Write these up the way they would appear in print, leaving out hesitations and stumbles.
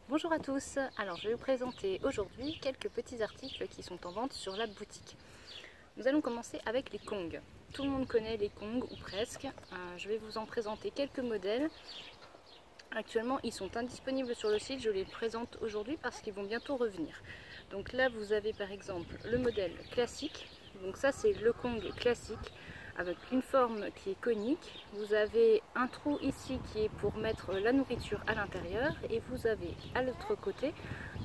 Bonjour à tous, alors je vais vous présenter aujourd'hui quelques petits articles qui sont en vente sur la boutique. Nous allons commencer avec les Kongs. Tout le monde connaît les Kongs ou presque. Je vais vous en présenter quelques modèles. Actuellement ils sont indisponibles sur le site, je les présente aujourd'hui parce qu'ils vont bientôt revenir. Donc là vous avez par exemple le modèle classique, donc ça c'est le Kong classique avec une forme qui est conique. Vous avez un trou ici qui est pour mettre la nourriture à l'intérieur et vous avez à l'autre côté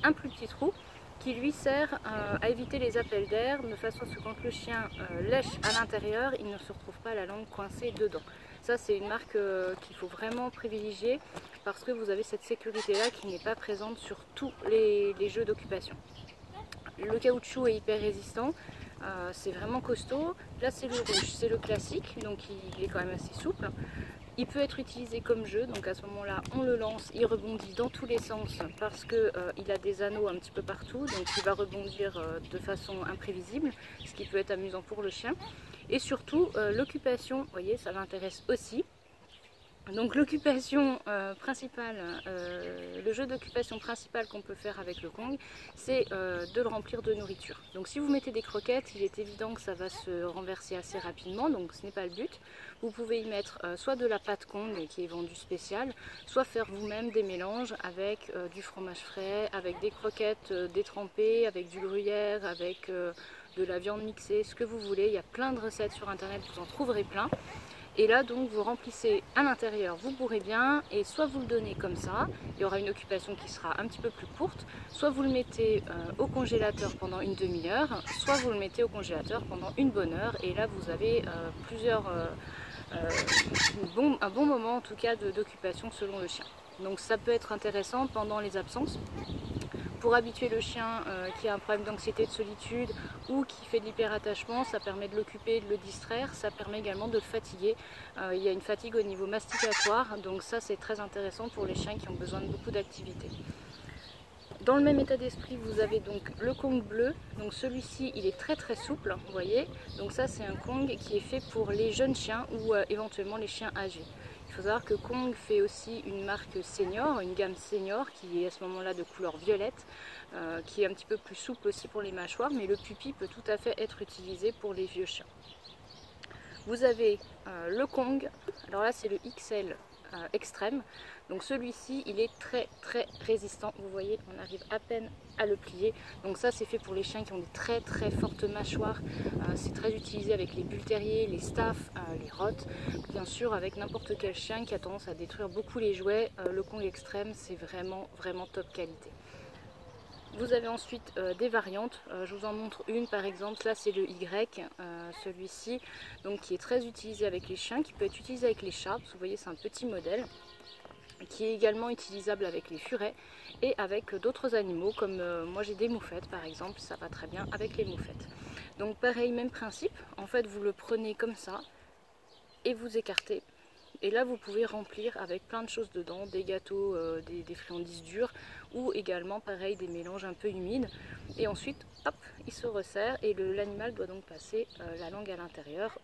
un plus petit trou qui lui sert à éviter les appels d'air de façon à ce que quand le chien lèche à l'intérieur, il ne se retrouve pas la langue coincée dedans. Ça c'est une marque qu'il faut vraiment privilégier parce que vous avez cette sécurité là qui n'est pas présente sur tous les jeux d'occupation. Le caoutchouc est hyper résistant, c'est vraiment costaud. Là c'est le rouge, c'est le classique, donc il est quand même assez souple. Il peut être utilisé comme jeu, donc à ce moment-là on le lance, il rebondit dans tous les sens parce qu'il a des anneaux un petit peu partout, donc il va rebondir de façon imprévisible, ce qui peut être amusant pour le chien. Et surtout l'occupation, vous voyez, ça l'intéresse aussi. Donc l'occupation principale, le jeu d'occupation principal qu'on peut faire avec le Kong, c'est de le remplir de nourriture. Donc si vous mettez des croquettes, il est évident que ça va se renverser assez rapidement, donc ce n'est pas le but. Vous pouvez y mettre soit de la pâte Kong qui est vendue spéciale, soit faire vous-même des mélanges avec du fromage frais, avec des croquettes détrempées, avec du gruyère, avec de la viande mixée, ce que vous voulez. Il y a plein de recettes sur internet, vous en trouverez plein. Et là donc vous remplissez à l'intérieur, vous bourrez bien et soit vous le donnez comme ça, il y aura une occupation qui sera un petit peu plus courte, soit vous le mettez au congélateur pendant une demi-heure, soit vous le mettez au congélateur pendant une bonne heure et là vous avez un bon moment en tout cas d'occupation selon le chien. Donc ça peut être intéressant pendant les absences. Pour habituer le chien qui a un problème d'anxiété, de solitude ou qui fait de l'hyperattachement, ça permet de l'occuper, de le distraire, ça permet également de le fatiguer. Il y a une fatigue au niveau masticatoire, donc ça c'est très intéressant pour les chiens qui ont besoin de beaucoup d'activité. Dans le même état d'esprit, vous avez donc le Kong bleu, donc celui-ci il est très souple, vous voyez, donc ça c'est un Kong qui est fait pour les jeunes chiens ou éventuellement les chiens âgés. Il faut savoir que Kong fait aussi une marque senior, une gamme senior qui est à ce moment-là de couleur violette, qui est un petit peu plus souple aussi pour les mâchoires, mais le pupi peut tout à fait être utilisé pour les vieux chiens. Vous avez le Kong, alors là c'est le XL extrême, donc celui-ci il est très résistant, vous voyez on arrive à peine à le plier, donc ça c'est fait pour les chiens qui ont des très fortes mâchoires, c'est très utilisé avec les bull terriers, les staffs, les rottes, bien sûr avec n'importe quel chien qui a tendance à détruire beaucoup les jouets, le Kong extrême c'est vraiment top qualité. Vous avez ensuite des variantes, je vous en montre une par exemple, là c'est le Y, celui-ci, donc qui est très utilisé avec les chiens, qui peut être utilisé avec les chats, vous voyez c'est un petit modèle, qui est également utilisable avec les furets et avec d'autres animaux, comme moi j'ai des moufettes par exemple, ça va très bien avec les moufettes. Donc pareil, même principe, en fait vous le prenez comme ça et vous écartez. Et là vous pouvez remplir avec plein de choses dedans, des gâteaux, des friandises dures ou également pareil des mélanges un peu humides. Et ensuite hop, il se resserre et l'animal doit donc passer la langue à l'intérieur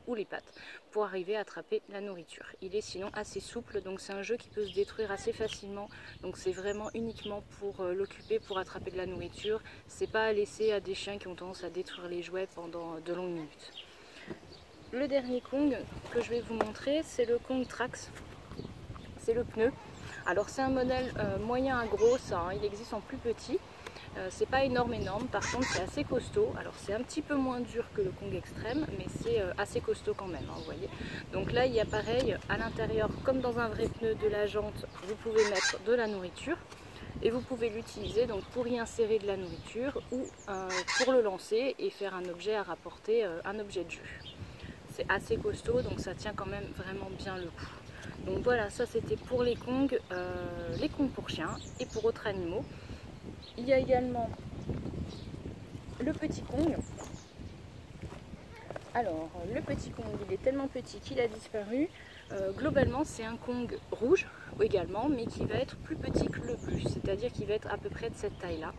ou les pattes pour arriver à attraper la nourriture. Il est sinon assez souple, donc c'est un jeu qui peut se détruire assez facilement, donc c'est vraiment uniquement pour l'occuper, pour attraper de la nourriture. C'est pas à laisser à des chiens qui ont tendance à détruire les jouets pendant de longues minutes. Le dernier Kong que je vais vous montrer, c'est le Kong Trax. C'est le pneu. Alors c'est un modèle moyen à gros, ça, hein, il existe en plus petit. C'est pas énorme, par contre c'est assez costaud. Alors c'est un petit peu moins dur que le Kong extrême, mais c'est assez costaud quand même, hein, vous voyez. Donc là il y a pareil, à l'intérieur, comme dans un vrai pneu de la jante, vous pouvez mettre de la nourriture. Et vous pouvez l'utiliser donc pour y insérer de la nourriture ou pour le lancer et faire un objet à rapporter, un objet de jeu. C'est assez costaud, donc ça tient quand même vraiment bien le coup. Donc voilà, ça c'était pour les Kongs pour chiens et pour autres animaux. Il y a également le petit Kong. Alors le petit Kong, il est tellement petit qu'il a disparu. Globalement c'est un Kong rouge également, mais qui va être plus petit que le bleu, c'est-à-dire qu'il va être à peu près de cette taille là.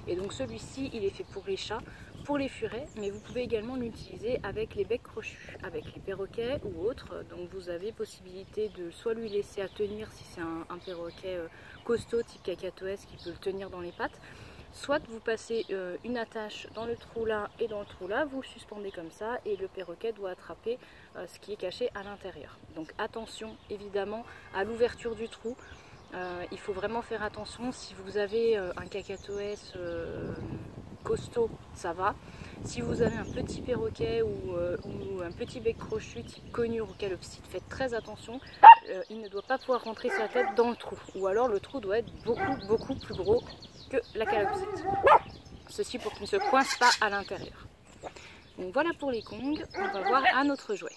Et donc celui-ci, il est fait pour les chats, pour les furets, mais vous pouvez également l'utiliser avec les becs crochus, avec les perroquets ou autres. Donc vous avez possibilité de soit lui laisser à tenir si c'est un perroquet costaud type cacatoès qui peut le tenir dans les pattes, soit vous passez une attache dans le trou là et dans le trou là, vous le suspendez comme ça et le perroquet doit attraper ce qui est caché à l'intérieur. Donc attention évidemment à l'ouverture du trou. Il faut vraiment faire attention. Si vous avez un cacatoès costaud, ça va. Si vous avez un petit perroquet ou un petit bec crochu type conure ou calopsite, faites très attention. Il ne doit pas pouvoir rentrer sa tête dans le trou. Ou alors le trou doit être beaucoup plus gros que la calopsite. Ceci pour qu'il ne se coince pas à l'intérieur. Donc voilà pour les Kongs. On va voir un autre jouet.